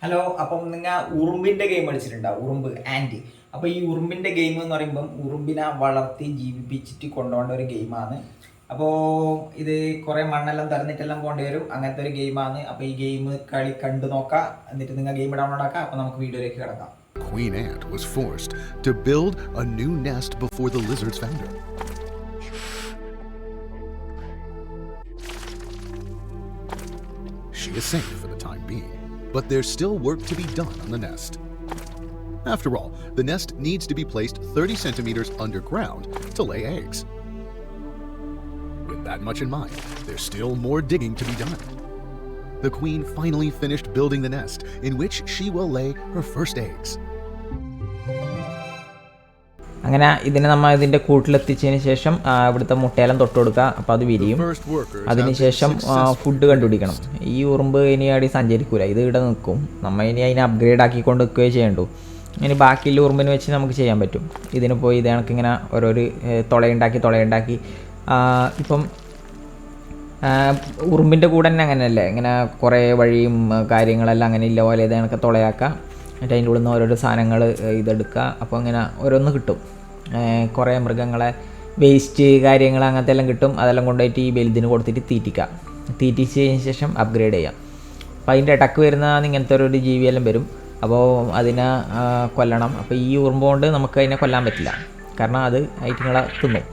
Hello, അപ്പം നിങ്ങൾ ഉറുമ്പിൻ്റെ game കളിച്ചിട്ടുണ്ടാവും, ഉറുമ്പ് ആൻഡ്. അപ്പോൾ ഈ ഉറുമ്പിൻ്റെ ഗെയിം എന്ന് പറയുമ്പം ഉറുമ്പിനെ വളർത്തി ജീവിപ്പിച്ചിട്ട് കൊണ്ടുപോകേണ്ട ഒരു ഗെയിമാണ്. അപ്പോൾ ഇത് കുറേ മണ്ണെല്ലാം തരന്നിട്ടെല്ലാം പോകേണ്ടി വരും, അങ്ങനത്തെ ഒരു ഗെയിമാണ്. അപ്പോൾ ഈ ഗെയിം കളി കണ്ടു നോക്കാം, എന്നിട്ട് നിങ്ങൾ ഗെയിം ഡൗൺലോഡ് ആക്കാം. അപ്പോൾ നമുക്ക് വീഡിയോയിലേക്ക് കിടക്കാം. Queen Ant was forced to build a new nest before the lizards found her. She is safe for the time being, but there's still work to be done on the nest. After all, the nest needs to be placed 30 centimeters underground to lay eggs. With that much in mind, there's still more digging to be done. The queen finally finished building the nest, in which she will lay her first eggs. അങ്ങനെ ഇതിനെ നമ്മൾ ഇതിൻ്റെ കൂട്ടിലെത്തിച്ചതിന് ശേഷം ഇവിടുത്തെ മുട്ടയെല്ലാം തൊട്ട് കൊടുക്കുക. അപ്പോൾ അത് വിരിയും. അതിനുശേഷം ഫുഡ് കണ്ടുപിടിക്കണം. ഈ ഉറുമ്പ് ഇനി അടി സഞ്ചരിക്കൂല, ഇത് ഇവിടെ നിൽക്കും. നമ്മൾ ഇനി അതിനെ അപ്ഗ്രേഡ് ആക്കിക്കൊണ്ട് നിൽക്കുകയോ ചെയ്യണ്ടു. ഇനി ബാക്കിയുള്ള ഉറുമ്പിനെ വെച്ച് നമുക്ക് ചെയ്യാൻ പറ്റും. ഇതിന് പോയി ഇത് കണക്കിങ്ങനെ ഓരോരു തുളയുണ്ടാക്കി ഇപ്പം ഉറുമ്പിൻ്റെ കൂടെ തന്നെ അങ്ങനെയല്ലേ, ഇങ്ങനെ കുറേ വഴിയും കാര്യങ്ങളെല്ലാം അങ്ങനെ ഇല്ല പോലെ ഇത് കണക്ക് തുളയാക്കുക. എന്നിട്ട് അതിൻ്റെ ഉള്ളിൽ നിന്ന് ഓരോരോ സാധനങ്ങൾ ഇതെടുക്കുക. അപ്പോൾ ഇങ്ങനെ ഓരോന്ന് കിട്ടും. കുറേ മൃഗങ്ങളെ വേസ്റ്റ് കാര്യങ്ങൾ അങ്ങനത്തെ എല്ലാം കിട്ടും. അതെല്ലാം കൊണ്ടുപോയിട്ട് ഈ വലുതിന് കൊടുത്തിട്ട് തീറ്റിച്ചതിന് ശേഷം അപ്ഗ്രേഡ് ചെയ്യാം. അപ്പോൾ അതിൻ്റെ ഇടക്ക് വരുന്ന ഇങ്ങനത്തെ ഒരു ജീവിയെല്ലാം വരും. അപ്പോൾ അതിനെ കൊല്ലണം. അപ്പോൾ ഈ ഉറുമ്പ് കൊണ്ട് നമുക്ക് അതിനെ കൊല്ലാൻ പറ്റില്ല, കാരണം അത് ഐറ്റങ്ങളെ തിന്നും.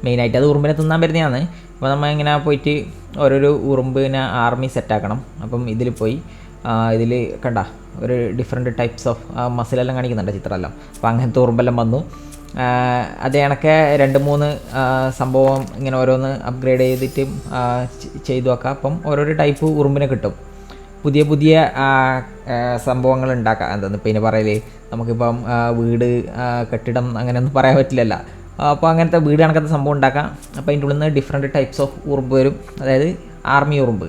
മെയിനായിട്ട് അത് ഉറുമ്പിനെ തിന്നാൻ വരുന്നതാണ്. അപ്പോൾ നമ്മൾ ഇങ്ങനെ പോയിട്ട് ഓരോരോ ഉറുമ്പിനെ ആർമി സെറ്റാക്കണം. അപ്പം ഇതിൽ പോയി ഇതിൽ കണ്ട ഒരു ഡിഫറെൻറ്റ് ടൈപ്സ് ഓഫ് മസിലെല്ലാം കാണിക്കുന്നുണ്ട് ചിത്രമെല്ലാം. അപ്പോൾ അങ്ങനത്തെ ഉറുമ്പെല്ലാം വന്നു. അത് കണക്കെ 2-3 സംഭവം ഇങ്ങനെ ഓരോന്ന് അപ്ഗ്രേഡ് ചെയ്തിട്ട് ചെയ്തു വെക്കാം. അപ്പം ഓരോരോ ടൈപ്പ് ഉറുമ്പിനെ കിട്ടും. പുതിയ സംഭവങ്ങൾ ഉണ്ടാക്കാം. എന്താണെന്ന് ഇപ്പം ഇതിന് പറയല്, നമുക്കിപ്പം വീട് കെട്ടിടം അങ്ങനെയൊന്നും പറയാൻ പറ്റില്ലല്ലോ. അപ്പോൾ അങ്ങനത്തെ വീട് കണക്കത്തെ സംഭവം ഉണ്ടാക്കാം. അപ്പോൾ അതിൻ്റെ ഉള്ളിൽ നിന്ന് ഡിഫറെൻറ്റ് ടൈപ്സ് ഓഫ് ഉറുമ്പ് വരും. അതായത് ആർമി ഉറുമ്പ്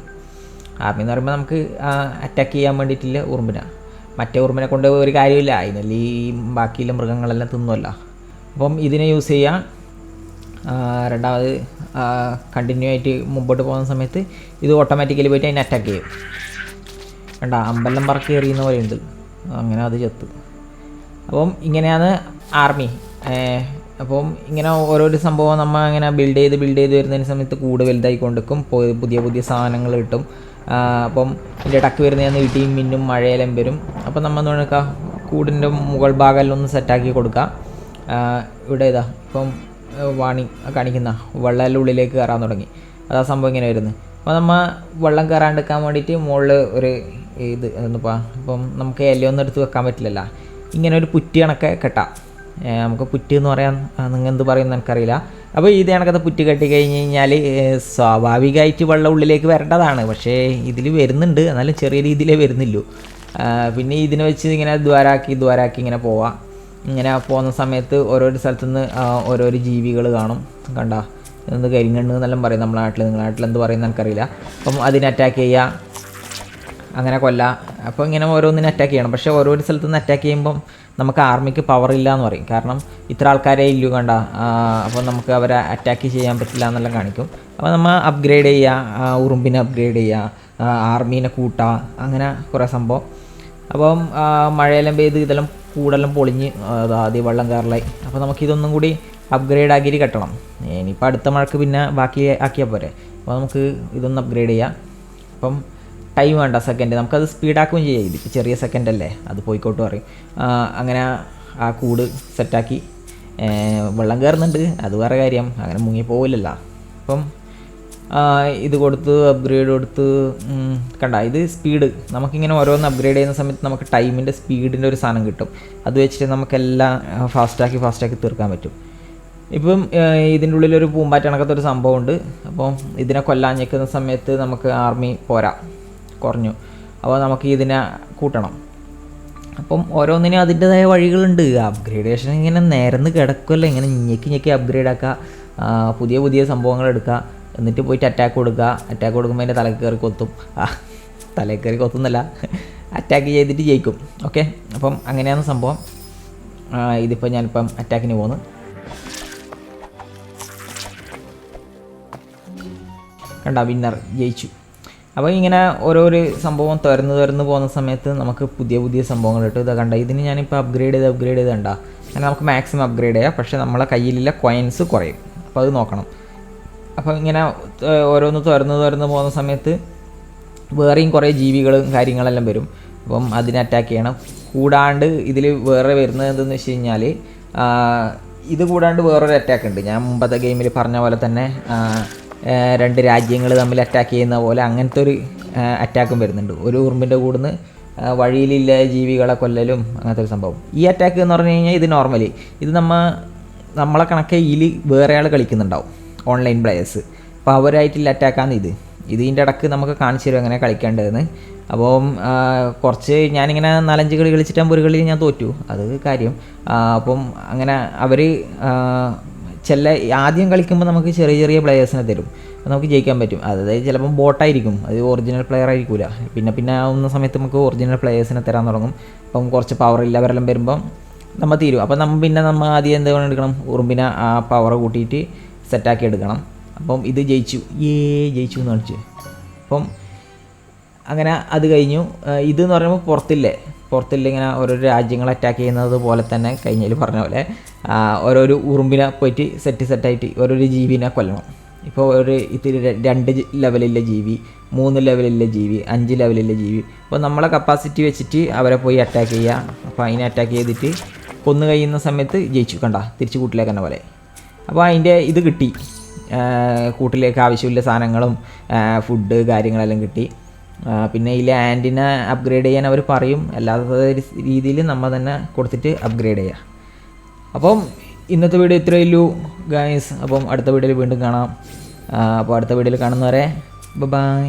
എന്ന് പറയുമ്പോൾ നമുക്ക് അറ്റാക്ക് ചെയ്യാൻ വേണ്ടിയിട്ടില്ല ഉറുമ്പിനാണ്. മറ്റേ ഉറുമ്പിനെ കൊണ്ട് ഒരു കാര്യമില്ല, അതിനല്ലേ ഈ ബാക്കിയുള്ള മൃഗങ്ങളെല്ലാം തിന്നുമല്ലോ. അപ്പം ഇതിനെ യൂസ് ചെയ്യാം. രണ്ടാമത് കണ്ടിന്യൂ ആയിട്ട് മുമ്പോട്ട് പോകുന്ന സമയത്ത് ഇത് ഓട്ടോമാറ്റിക്കലി പോയിട്ട് അതിനെ അറ്റാക്ക് ചെയ്യും. കണ്ട അമ്പലം പറക്കി എറിയുന്ന പോലെയുണ്ട്, അങ്ങനെ അത് ചത്തു. അപ്പം ഇങ്ങനെയാണ് ആർമി. അപ്പം ഇങ്ങനെ ഓരോരോ സംഭവം നമ്മൾ ഇങ്ങനെ ബിൽഡ് ചെയ്ത് വരുന്നതിന് സമയത്ത് കൂട് വലുതായി കൊണ്ടിരിക്കും. പുതിയ സാധനങ്ങൾ കിട്ടും. അപ്പം ഇതിൻ്റെ ഇടക്ക് വരുന്നതെന്ന് ഇടിയും മിന്നും മഴയെല്ലാം വരും. അപ്പം നമ്മൾ എന്താ പറയുക, കൂടിൻ്റെ മുകൾ ഭാഗമെല്ലാം ഒന്ന് സെറ്റാക്കി കൊടുക്കുക. ഇവിടെ ഇതാ ഇപ്പം വാണി കാണിക്കുന്ന വെള്ളമെല്ലാം ഉള്ളിലേക്ക് കയറാൻ തുടങ്ങി. അതാ സംഭവം ഇങ്ങനെ വരുന്നത്. അപ്പോൾ നമ്മൾ വെള്ളം കയറാണ്ടിരിക്കാൻ വേണ്ടിയിട്ട് മുകളിൽ ഒരു ഇത് എന്നിപ്പോൾ ഇപ്പം നമുക്ക് ഇലയൊന്നും എടുത്ത് വെക്കാൻ പറ്റില്ലല്ലോ. ഇങ്ങനെ ഒരു പുറ്റി കണക്കെ കെട്ടാം. നമുക്ക് പുറ്റ് എന്ന് പറയാൻ നിങ്ങൾ എന്ത് പറയുമെന്ന് എനിക്കറിയില്ല. അപ്പോൾ ഇത് കണക്കത്തെ പുറ്റ് കെട്ടി കഴിഞ്ഞ് കഴിഞ്ഞാൽ സ്വാഭാവികമായിട്ട് വെള്ളം ഉള്ളിലേക്ക് വരേണ്ടതാണ്. പക്ഷേ ഇതിൽ വരുന്നുണ്ട്, എന്നാലും ചെറിയ രീതിയിലേ വരുന്നുള്ളൂ. പിന്നെ ഇതിനെ വെച്ച് ഇങ്ങനെ ദ്വാരാക്കി ഇങ്ങനെ പോവാം. ഇങ്ങനെ പോകുന്ന സമയത്ത് ഓരോരോ സ്ഥലത്തുനിന്ന് ഓരോരോ ജീവികൾ കാണും. കണ്ട എന്ത് കരിങ്കണ്ണ് എന്നെല്ലാം പറയും നമ്മുടെ നാട്ടിൽ. നിങ്ങളുടെ നാട്ടിൽ എന്ത് പറയുന്നത് എനിക്കറിയില്ല. അപ്പം അതിനെ അറ്റാക്ക് ചെയ്യുക, അങ്ങനെ കൊല്ലാം. അപ്പോൾ ഇങ്ങനെ ഓരോന്നിനെ അറ്റാക്ക് ചെയ്യണം. പക്ഷേ ഓരോരോ സ്ഥലത്തു നിന്ന് അറ്റാക്ക് ചെയ്യുമ്പം നമുക്ക് ആർമിക്ക് പവർ ഇല്ല എന്ന് പറയും. കാരണം ഇത്ര ആൾക്കാരെ ഇല്ലു കണ്ട, അപ്പോൾ നമുക്ക് അവരെ അറ്റാക്ക് ചെയ്യാൻ പറ്റില്ല എന്നെല്ലാം കാണിക്കും. അപ്പോൾ നമ്മൾ അപ്ഗ്രേഡ് ചെയ്യുക, ഉറുമ്പിനെ അപ്ഗ്രേഡ് ചെയ്യുക, ആർമീനെ കൂട്ടുക, അങ്ങനെ കുറേ സംഭവം. അപ്പം മഴയെല്ലാം പെയ്ത് ഇതെല്ലാം കൂടെല്ലാം പൊളിഞ്ഞ് ആദ്യം വെള്ളം കയറലായി. അപ്പോൾ നമുക്കിതൊന്നും കൂടി അപ്ഗ്രേഡ് ആക്കിയിട്ട് കെട്ടണം. ഇനിയിപ്പോൾ അടുത്ത മഴക്ക് പിന്നെ ബാക്കി ആക്കിയാൽ പോരെ. അപ്പോൾ നമുക്ക് ഇതൊന്ന് അപ്ഗ്രേഡ് ചെയ്യാം. അപ്പം ടൈം വേണ്ട, സെക്കൻഡ്. നമുക്കത് സ്പീഡാക്കുകയും ചെയ്യാം. ഇതിപ്പോൾ ചെറിയ സെക്കൻഡ് അല്ലേ, അത് പോയിക്കോട്ട് പറയും. അങ്ങനെ ആ കൂട് സെറ്റാക്കി. വെള്ളം കയറുന്നുണ്ട്, അത് വേറെ കാര്യം, അങ്ങനെ മുങ്ങിപ്പോവില്ലല്ലോ. അപ്പം ഇത് കൊടുത്ത് അപ്ഗ്രേഡ് കൊടുത്ത് കണ്ട ഇത് സ്പീഡ്. നമുക്കിങ്ങനെ ഓരോന്ന് അപ്ഗ്രേഡ് ചെയ്യുന്ന സമയത്ത് നമുക്ക് ടൈമിൻ്റെ സ്പീഡിൻ്റെ ഒരു സാധനം കിട്ടും. അത് വെച്ചിട്ട് നമുക്കെല്ലാം ഫാസ്റ്റാക്കി തീർക്കാൻ പറ്റും. ഇപ്പം ഇതിൻ്റെ ഉള്ളിലൊരു പൂമ്പാറ്റ കണക്കത്തെ ഒരു സംഭവമുണ്ട്. അപ്പം ഇതിനെ കൊല്ലാൻ ഞെക്കുന്ന സമയത്ത് നമുക്ക് ആർമി പോരാ, കുറഞ്ഞു. അപ്പോൾ നമുക്ക് ഇതിനെ കൂട്ടണം. അപ്പം ഓരോന്നിനും അതിൻ്റെതായ വഴികളുണ്ട്. അപ്ഗ്രേഡേഷൻ ഇങ്ങനെ നേരന്ന് കിടക്കുമല്ലോ, ഇങ്ങനെ ഞെക്കി അപ്ഗ്രേഡ് ആക്കുക, പുതിയ സംഭവങ്ങൾ എടുക്കുക, എന്നിട്ട് പോയിട്ട് അറ്റാക്ക് കൊടുക്കുമ്പോൾ അതിൻ്റെ തലക്ക് കയറി കൊത്തും. തലയിൽ കയറി കൊത്തുന്നല്ല, അറ്റാക്ക് ചെയ്തിട്ട് ജയിക്കും. ഓക്കെ, അപ്പം അങ്ങനെയാണ് സംഭവം. ഇതിപ്പോൾ ഞാനിപ്പം അറ്റാക്കിന് പോകുന്നു. കണ്ട വിന്നർ ജയിച്ചു. അപ്പോൾ ഇങ്ങനെ ഓരോരു സംഭവം തുറന്ന് പോകുന്ന സമയത്ത് നമുക്ക് പുതിയ സംഭവങ്ങൾ കിട്ടും. ഇത് കണ്ട, ഇതിന് ഞാനിപ്പോൾ അപ്ഗ്രേഡ് ചെയ്ത് കണ്ട, അങ്ങനെ നമുക്ക് മാക്സിമം അപ്ഗ്രേഡ് ചെയ്യാം. പക്ഷേ നമ്മളെ കയ്യിലുള്ള കോയിൻസ് കുറയും. അപ്പോൾ അത് നോക്കണം. അപ്പോൾ ഇങ്ങനെ ഓരോന്ന് തുറന്ന് പോകുന്ന സമയത്ത് വേറെയും കുറേ ജീവികളും കാര്യങ്ങളെല്ലാം വരും. അപ്പം അതിനെ അറ്റാക്ക് ചെയ്യണം. കൂടാണ്ട് ഇതിൽ വേറെ വരുന്നത് എന്തെന്ന് വെച്ച് കഴിഞ്ഞാൽ, ഇത് കൂടാണ്ട് വേറൊരു അറ്റാക്ക് ഉണ്ട്. ഞാൻ മുമ്പത്തെ ഗെയിമിൽ പറഞ്ഞ പോലെ തന്നെ 2 രാജ്യങ്ങൾ തമ്മിൽ അറ്റാക്ക് ചെയ്യുന്ന പോലെ അങ്ങനത്തെ ഒരു അറ്റാക്കും വരുന്നുണ്ട്. ഒരു ഉറുമ്പിൻ്റെ കൂടുന്ന് വഴിയിലില്ല ജീവികളെ കൊല്ലലും അങ്ങനത്തെ ഒരു സംഭവം. ഈ അറ്റാക്ക് എന്ന് പറഞ്ഞു കഴിഞ്ഞാൽ ഇത് നോർമലി ഇത് നമ്മളെ കണക്കെ ഇതിൽ വേറെ ആൾ കളിക്കുന്നുണ്ടാവും, ഓൺലൈൻ പ്ലേയേഴ്സ്. അപ്പോൾ അവരായിട്ടുള്ള അറ്റാക്കാണ് ഇതിൻ്റെ ഇടയ്ക്ക് നമുക്ക് കാണിച്ചു തരും എങ്ങനെ കളിക്കേണ്ടതെന്ന്. അപ്പം കുറച്ച് ഞാനിങ്ങനെ 4-5 കളി കളിച്ചിട്ടാകുമ്പോൾ ഒരു കളി ഞാൻ തോറ്റു, അത് കാര്യം. അപ്പം അങ്ങനെ അവർ ആദ്യം കളിക്കുമ്പോൾ നമുക്ക് ചെറിയ പ്ലെയേഴ്സിനെ തരും, അപ്പോൾ നമുക്ക് ജയിക്കാൻ പറ്റും. അതായത് ചിലപ്പം ബോട്ടായിരിക്കും, അത് ഒറിജിനൽ പ്ലെയർ ആയിരിക്കില്ല. പിന്നെ ആവുന്ന സമയത്ത് നമുക്ക് ഒറിജിനൽ പ്ലെയേഴ്സിനെ തരാൻ തുടങ്ങും. അപ്പം കുറച്ച് പവർ ഇല്ലവരെല്ലാം വരുമ്പം നമ്മൾ തീരും. അപ്പം നമ്മൾ ആദ്യം എന്ത് എടുക്കണം, ഉറുമ്പിനെ ആ പവർ കൂട്ടിയിട്ട് സെറ്റാക്കി എടുക്കണം. അപ്പം ഇത് ജയിച്ചു എന്ന് കാണിച്ചു. അപ്പം അങ്ങനെ അത് കഴിഞ്ഞു. ഇതെന്ന് പറയുമ്പോൾ പുറത്തില്ല ഇങ്ങനെ ഓരോ രാജ്യങ്ങൾ അറ്റാക്ക് ചെയ്യുന്നത് പോലെ തന്നെ കഴിഞ്ഞതിൽ പറഞ്ഞ പോലെ ഓരോരു ഉറുമ്പിനെ പോയിട്ട് സെറ്റായിട്ട് ഓരോരു ജീവിനെ കൊല്ലണം. ഇപ്പോൾ ഇത്തിരി 2 ലെവലിലെ ജീവി, 3 ലെവലിലെ ജീവി, 5 ലെവലിലെ ജീവി. അപ്പോൾ നമ്മളെ കപ്പാസിറ്റി വെച്ചിട്ട് അവരെ പോയി അറ്റാക്ക് ചെയ്യുക. അപ്പോൾ അതിനെ അറ്റാക്ക് ചെയ്തിട്ട് കൊന്നു കഴിയുന്ന സമയത്ത് ജയിച്ചു. കണ്ട, തിരിച്ച് കൂട്ടിലേക്ക് തന്നെ പോലെ. അപ്പോൾ അതിൻ്റെ ഇത് കിട്ടി, കൂട്ടിലേക്ക് ആവശ്യമില്ല സാധനങ്ങളും ഫുഡ് കാര്യങ്ങളെല്ലാം കിട്ടി. പിന്നെ ഇതിൽ ആൻറ്റിനെ അപ്ഗ്രേഡ് ചെയ്യാൻ അവർ പറയും, അല്ലാത്ത രീതിയിൽ നമ്മൾ തന്നെ കൊടുത്തിട്ട് അപ്ഗ്രേഡ് ചെയ്യുക. അപ്പം ഇന്നത്തെ വീഡിയോ ഇത്രയേ ഉള്ളൂ ഗൈസ്. അപ്പം അടുത്ത വീഡിയോയിൽ വീണ്ടും കാണാം. അപ്പോൾ അടുത്ത വീഡിയോയിൽ കാണുന്നവരെ ബൈ.